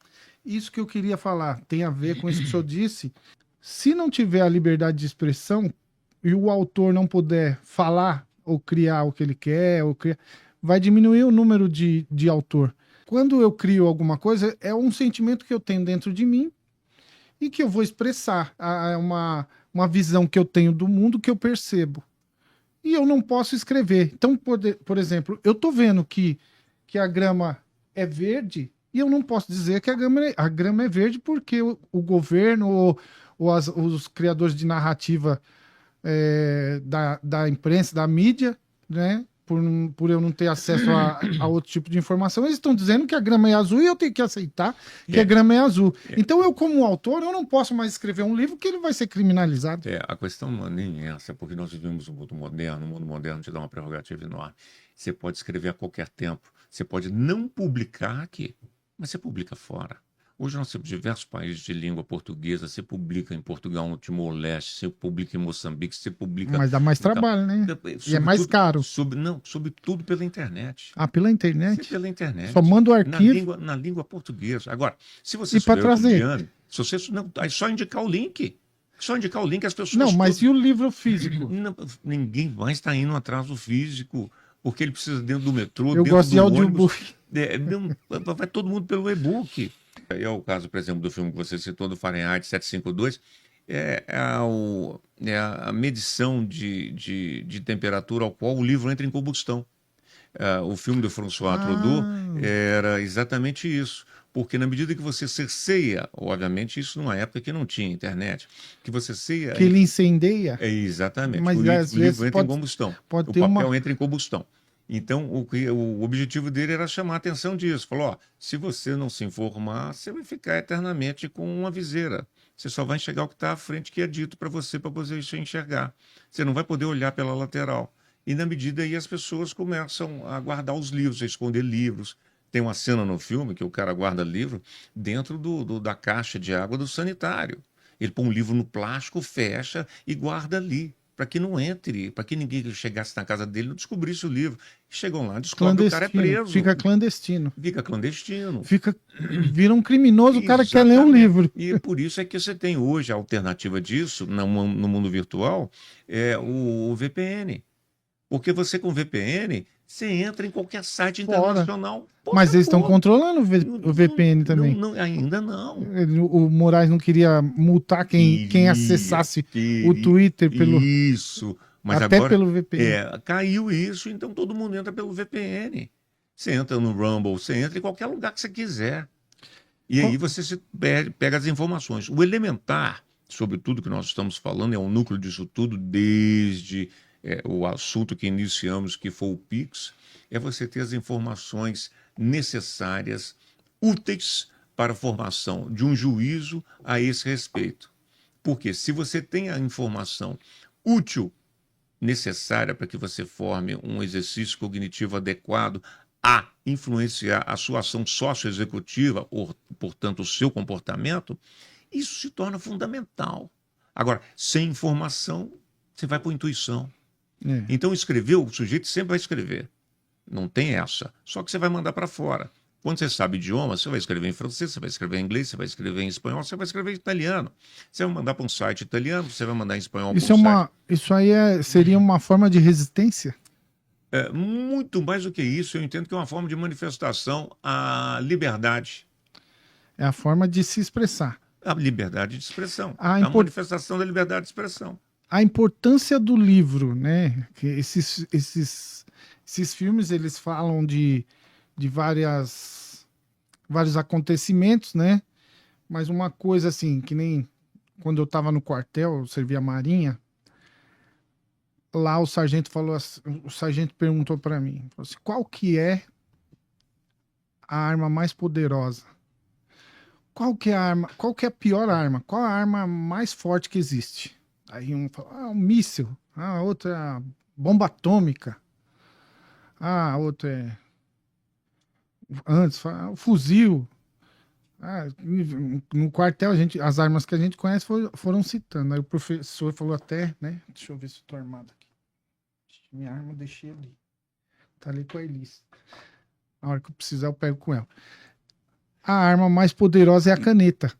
S1: Isso que eu queria falar tem a ver com isso que o senhor disse. Se não tiver a liberdade de expressão e o autor não puder falar ou criar o que ele quer, vai diminuir o número de autor. Quando eu crio alguma coisa, é um sentimento que eu tenho dentro de mim e que eu vou expressar. É uma visão que eu tenho do mundo que eu percebo. E eu não posso escrever. Então, por exemplo, eu estou vendo que a grama é verde e eu não posso dizer que a grama é verde porque o governo ou os criadores de narrativa da imprensa, da mídia, né? Por eu não ter acesso a outro tipo de informação, eles estão dizendo que a grama é azul e eu tenho que aceitar que a grama é azul. Então eu, como autor, eu não posso mais escrever um livro que ele vai ser criminalizado.
S2: A questão não é nem essa, porque nós vivemos um mundo moderno, o mundo moderno te dá uma prerrogativa enorme. Você pode escrever a qualquer tempo, você pode não publicar aqui, mas você publica fora. Hoje nós temos diversos países de língua portuguesa, você publica em Portugal, no Timor-Leste, você publica em Moçambique, você publica...
S1: Mas dá mais trabalho, né? E é mais caro.
S2: Sobretudo pela internet.
S1: Pela internet?
S2: Pela internet.
S1: Só manda o arquivo.
S2: Na língua portuguesa. Agora, se você
S1: estiver
S2: trazer, se você é só indicar o link. Só indicar o link, as pessoas...
S1: Não, mas e o livro físico?
S2: Ninguém mais está indo atrás do físico, porque ele precisa dentro do metrô,
S1: eu gosto de audiobook.
S2: Vai todo mundo pelo e-book. É o caso, por exemplo, do filme que você citou, do Fahrenheit 752, a medição de temperatura ao qual o livro entra em combustão. O filme do François Truffaut era exatamente isso, porque na medida que você cerceia, obviamente isso numa época que não tinha internet, que você cerceia...
S1: Que ele incendeia?
S2: Exatamente,
S1: mas
S2: o livro entra em combustão, o papel entra em combustão. Então, o objetivo dele era chamar a atenção disso. Falou, ó, se você não se informar, você vai ficar eternamente com uma viseira. Você só vai enxergar o que está à frente, que é dito para você enxergar. Você não vai poder olhar pela lateral. E, na medida aí, as pessoas começam a guardar os livros, a esconder livros. Tem uma cena no filme que o cara guarda livro dentro da caixa de água do sanitário. Ele põe um livro no plástico, fecha e guarda ali, para que não entre, para que ninguém que chegasse na casa dele não descobrisse o livro. Chegam lá, descobrem que o cara é preso.
S1: Fica clandestino.
S2: Clandestino.
S1: Vira um criminoso, o cara quer ler um livro.
S2: E por isso é que você tem hoje a alternativa disso, no mundo virtual, é o VPN. Porque você com VPN, você entra em qualquer site internacional.
S1: Mas eles estão controlando o VPN também.
S2: Ainda não.
S1: O Moraes não queria multar quem acessasse o Twitter pelo...
S2: Isso. Mas
S1: até
S2: agora,
S1: pelo VPN.
S2: Caiu isso, então todo mundo entra pelo VPN. Você entra no Rumble, você entra em qualquer lugar que você quiser. E aí você pega as informações. O elementar, sobre tudo que nós estamos falando, é o núcleo disso tudo, desde o assunto que iniciamos, que foi o Pix, é você ter as informações necessárias, úteis para a formação de um juízo a esse respeito. Porque se você tem a informação útil, necessária para que você forme um exercício cognitivo adequado a influenciar a sua ação socioexecutiva, ou, portanto, o seu comportamento, isso se torna fundamental. Agora, sem informação, você vai por intuição. Então, escreveu, o sujeito sempre vai escrever. Não tem essa. Só que você vai mandar para fora. Quando você sabe idioma, você vai escrever em francês, você vai escrever em inglês, você vai escrever em espanhol, você vai escrever em italiano. Você vai mandar para um site italiano, você vai mandar em espanhol para um site.
S1: Isso aí seria uma forma de resistência?
S2: Muito mais do que isso, eu entendo que é uma forma de manifestação à liberdade.
S1: É a forma de se expressar.
S2: A liberdade de expressão. A manifestação da liberdade de expressão.
S1: A importância do livro, né? Que esses filmes, eles falam de vários acontecimentos, né? Mas uma coisa assim, que nem quando eu estava no quartel, eu servia a Marinha, lá o sargento perguntou para mim, falou assim, qual que é a arma mais poderosa? Qual que é a pior arma? Qual a arma mais forte que existe? Aí um falou, um míssil. A outra é a bomba atômica. A outra é o fuzil. No quartel, as armas que a gente conhece foram citando. Aí o professor falou até, né? Deixa eu ver se eu tô armado aqui. Minha arma eu deixei ali. Tá ali com a Elis. Na hora que eu precisar, eu pego com ela. A arma mais poderosa é a caneta.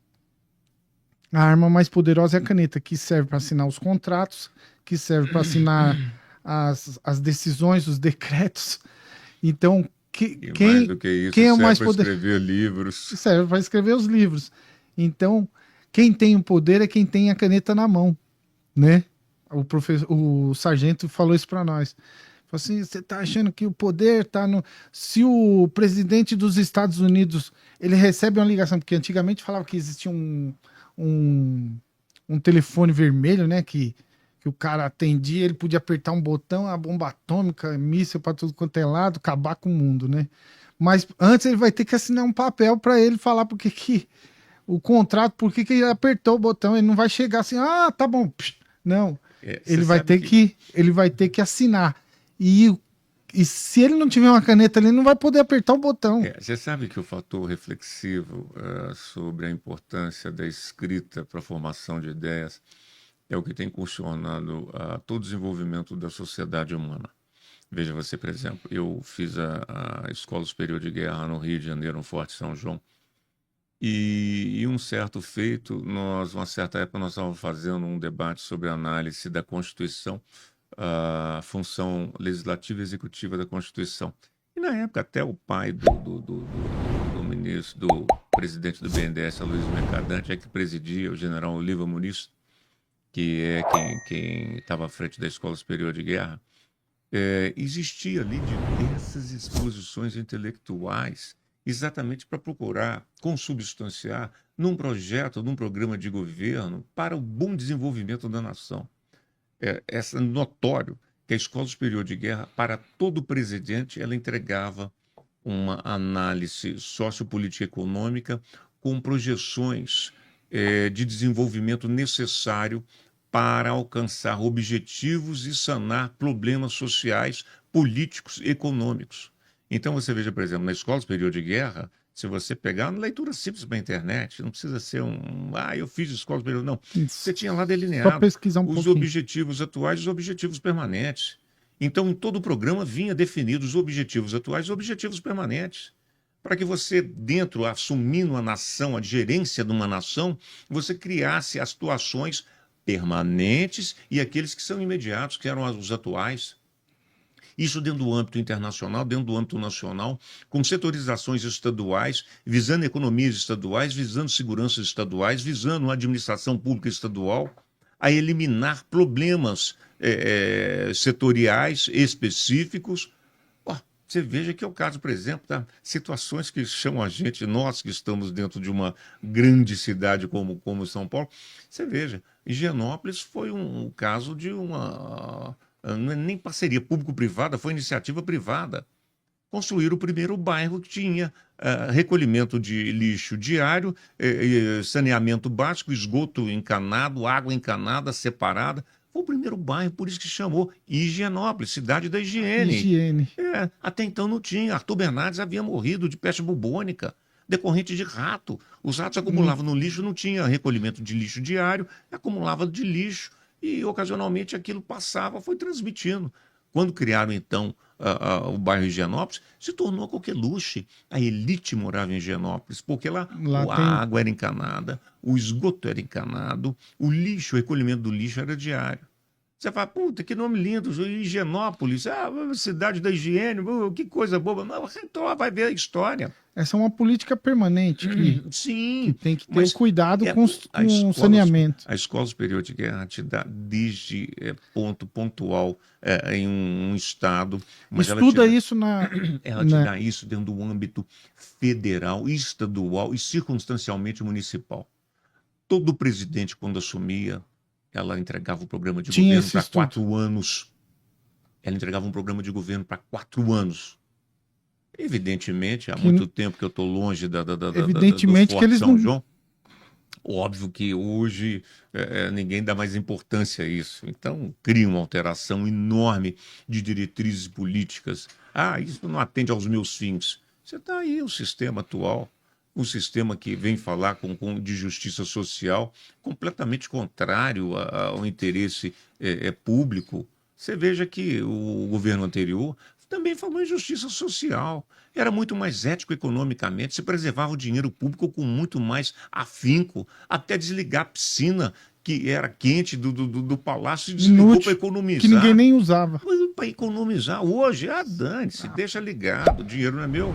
S1: A arma mais poderosa é a caneta, que serve para assinar os contratos, que serve para assinar as decisões, os decretos. Então,
S2: E mais do que
S1: quem
S2: isso,
S1: é o
S2: serve
S1: mais
S2: para
S1: poderoso?
S2: escrever livros.
S1: Serve para escrever os livros. Então, quem tem o poder é quem tem a caneta na mão, né? O sargento falou isso para nós. Falou assim, você tá achando que o poder tá no... Se o presidente dos Estados Unidos, ele recebe uma ligação, porque antigamente falava que existia um, um telefone vermelho, né? Que o cara atendia, ele podia apertar um botão, a bomba atômica, míssil para tudo quanto é lado, acabar com o mundo, né? Mas antes ele vai ter que assinar um papel para ele falar porque que o contrato, por que ele apertou o botão, ele não vai chegar assim, ah, tá bom. Psh. Não,
S2: Você sabe
S1: ele vai ter que assinar. E se ele não tiver uma caneta ali, ele não vai poder apertar o botão.
S2: Você sabe que o fator reflexivo sobre a importância da escrita para a formação de ideias é o que tem condicionado todo o desenvolvimento da sociedade humana. Veja você, por exemplo, eu fiz a Escola Superior de Guerra no Rio de Janeiro, no Forte São João, e um certo feito, uma certa época, nós estávamos fazendo um debate sobre a análise da Constituição, a função legislativa e executiva da Constituição. E na época até o pai do ministro, do presidente do BNDES, Luiz Mercadante, é que presidia, o general Oliva Muniz, que é quem estava à frente da Escola Superior de Guerra. Existia ali diversas exposições intelectuais, exatamente para procurar consubstanciar num projeto, num programa de governo, para o bom desenvolvimento da nação. É notório que a Escola Superior de Guerra, para todo presidente, ela entregava uma análise sociopolítica e econômica com projeções de desenvolvimento necessário para alcançar objetivos e sanar problemas sociais, políticos e econômicos. Então você veja, por exemplo, na Escola Superior de Guerra, se você pegar uma leitura simples para a internet, não precisa ser eu fiz Escola Superior, não. Você tinha lá
S1: Só
S2: delineado
S1: pesquisar um
S2: os
S1: pouquinho.
S2: objetivos atuais e os objetivos permanentes. Então, em todo o programa vinha definidos os objetivos atuais e os objetivos permanentes. Para que você, dentro, assumindo a nação, a gerência de uma nação, você criasse as situações permanentes e aqueles que são imediatos, que eram os atuais. Isso dentro do âmbito internacional, dentro do âmbito nacional, com setorizações estaduais, visando economias estaduais, visando seguranças estaduais, visando uma administração pública estadual, a eliminar problemas setoriais específicos. Você veja que é o caso, por exemplo, da situações que chamam a gente, nós que estamos dentro de uma grande cidade como São Paulo, você veja, Higienópolis foi um caso de uma não é nem parceria público-privada, foi iniciativa privada. Construir o primeiro bairro que tinha recolhimento de lixo diário, saneamento básico, esgoto encanado, água encanada, separada. Foi o primeiro bairro, por isso que chamou Higienópolis, cidade da higiene.
S1: Higiene.
S2: Até então não tinha. Arthur Bernardes havia morrido de peste bubônica, decorrente de rato. Os ratos acumulavam no lixo, não tinha recolhimento de lixo diário, acumulava de lixo e ocasionalmente aquilo passava, foi transmitindo. Quando criaram, então, o bairro Higienópolis, se tornou coqueluche. A elite morava em Higienópolis, porque lá a água era encanada, o esgoto era encanado, o lixo, o recolhimento do lixo era diário. Você fala, puta, que nome lindo, Higienópolis, cidade da higiene, que coisa boba. Então vai ver a história.
S1: Essa é uma política permanente
S2: Sim,
S1: que tem que ter cuidado com o saneamento.
S2: A Escola Superior de Guerra te dá desde ponto pontual em um estado. Mas
S1: estuda isso
S2: Ela te dá isso dentro do âmbito federal, estadual e circunstancialmente municipal. Todo presidente, quando assumia, ela entregava o programa de governo para 4 anos. Ela entregava um programa de governo para 4 anos. Evidentemente, há muito tempo que eu estou longe do Forte São João. Óbvio que hoje ninguém dá mais importância a isso. Então, cria uma alteração enorme de diretrizes políticas. Isso não atende aos meus fins. Você está aí, o sistema atual, um sistema que vem falar de justiça social completamente contrário ao interesse público. Você veja que o governo anterior também falou em justiça social. Era muito mais ético economicamente, se preservava o dinheiro público com muito mais afinco, até desligar a piscina que era quente do palácio e desligou para
S1: Inútil, que ninguém
S2: economizar.
S1: nem usava.
S2: Para economizar. Hoje, dane-se, deixa ligado, o dinheiro não é meu.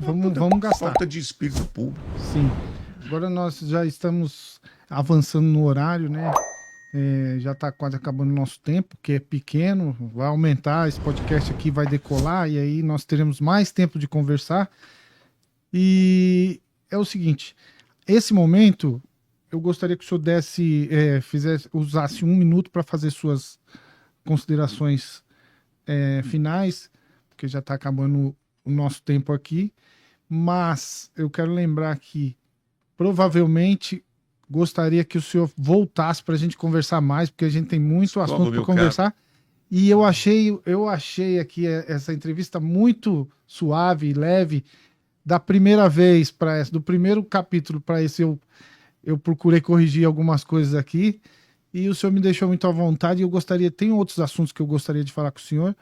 S1: Vamos gastar.
S2: Falta de espírito público.
S1: Sim. Agora nós já estamos avançando no horário, né? Já está quase acabando o nosso tempo, que é pequeno, vai aumentar, esse podcast aqui vai decolar, e aí nós teremos mais tempo de conversar. E é o seguinte, esse momento, eu gostaria que o senhor usasse 1 minuto para fazer suas considerações finais, porque já está acabando o nosso tempo aqui, mas eu quero lembrar que provavelmente gostaria que o senhor voltasse para a gente conversar mais, porque a gente tem muito assunto para conversar. E eu achei aqui essa entrevista muito suave e leve. Da primeira vez para essa, do primeiro capítulo para esse, eu procurei corrigir algumas coisas aqui. E o senhor me deixou muito à vontade. Tem outros assuntos que eu gostaria de falar com o senhor.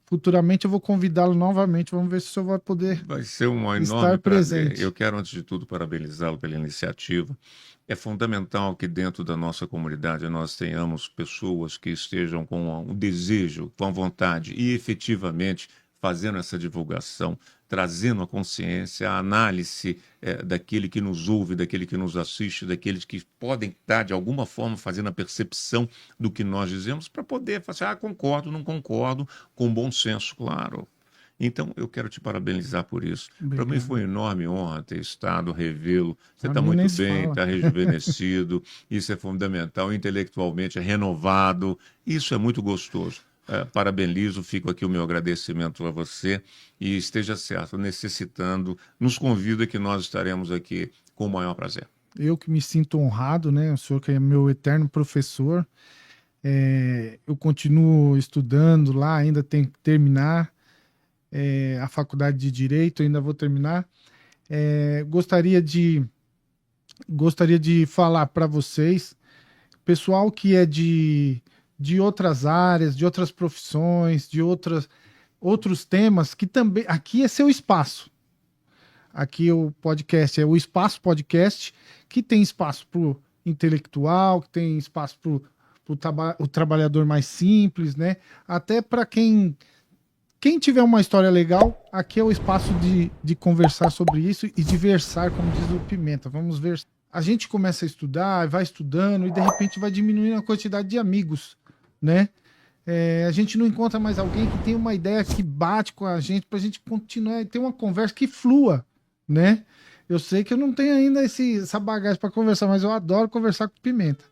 S1: Futuramente eu vou convidá-lo novamente. Vamos ver se o senhor vai poder
S2: Vai ser um enorme
S1: estar presente.
S2: prazer. Eu quero, antes de tudo, parabenizá-lo pela iniciativa. É fundamental que dentro da nossa comunidade nós tenhamos pessoas que estejam com um desejo, com a vontade e efetivamente fazendo essa divulgação, trazendo a consciência, a análise daquele que nos ouve, daquele que nos assiste, daqueles que podem estar, de alguma forma, fazendo a percepção do que nós dizemos, para poder falar, concordo, não concordo, com bom senso, claro. Então, eu quero te parabenizar por isso. Para mim foi uma enorme honra ter estado, revê-lo. Você está muito bem, está rejuvenescido, isso é fundamental, intelectualmente é renovado, isso é muito gostoso. Parabenizo, fico aqui o meu agradecimento a você e esteja certo, necessitando, nos convida que nós estaremos aqui com o maior prazer.
S1: Eu que me sinto honrado, né? O senhor que é meu eterno professor, eu continuo estudando lá, ainda tenho que terminar a faculdade de Direito, ainda vou terminar. Gostaria de falar para vocês, pessoal que é de outras áreas, de outras profissões, de outros temas, que também aqui é seu espaço. Aqui o podcast é o Espaço Podcast, que tem espaço para o intelectual, que tem espaço para o trabalhador mais simples, né? Até para quem tiver uma história legal, aqui é o espaço de conversar sobre isso e de versar, como diz o Pimenta. Vamos ver. A gente começa a estudar, vai estudando e de repente vai diminuindo a quantidade de amigos, né? A gente não encontra mais alguém que tem uma ideia que bate com a gente pra gente continuar e ter uma conversa que flua, né? Eu sei que eu não tenho ainda essa bagagem para conversar, mas eu adoro conversar com o Pimenta,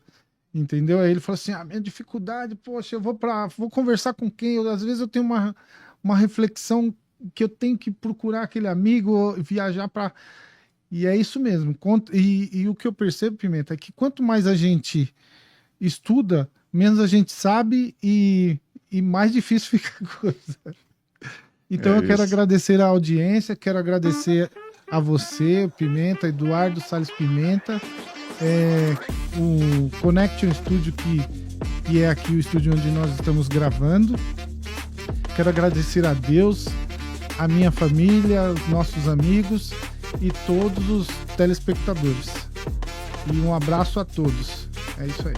S1: entendeu? Aí ele falou assim, minha dificuldade, poxa, eu vou conversar com quem? Às vezes eu tenho uma reflexão que eu tenho que procurar aquele amigo, viajar para... E é isso mesmo. E o que eu percebo, Pimenta, é que quanto mais a gente estuda, menos a gente sabe e mais difícil fica a coisa. Então eu quero agradecer a audiência, quero agradecer a você, Pimenta, Eduardo Salles Pimenta, o Connection Studio, que é aqui o estúdio onde nós estamos gravando. Quero agradecer a Deus, a minha família, os nossos amigos e todos os telespectadores. E um abraço a todos. É isso aí.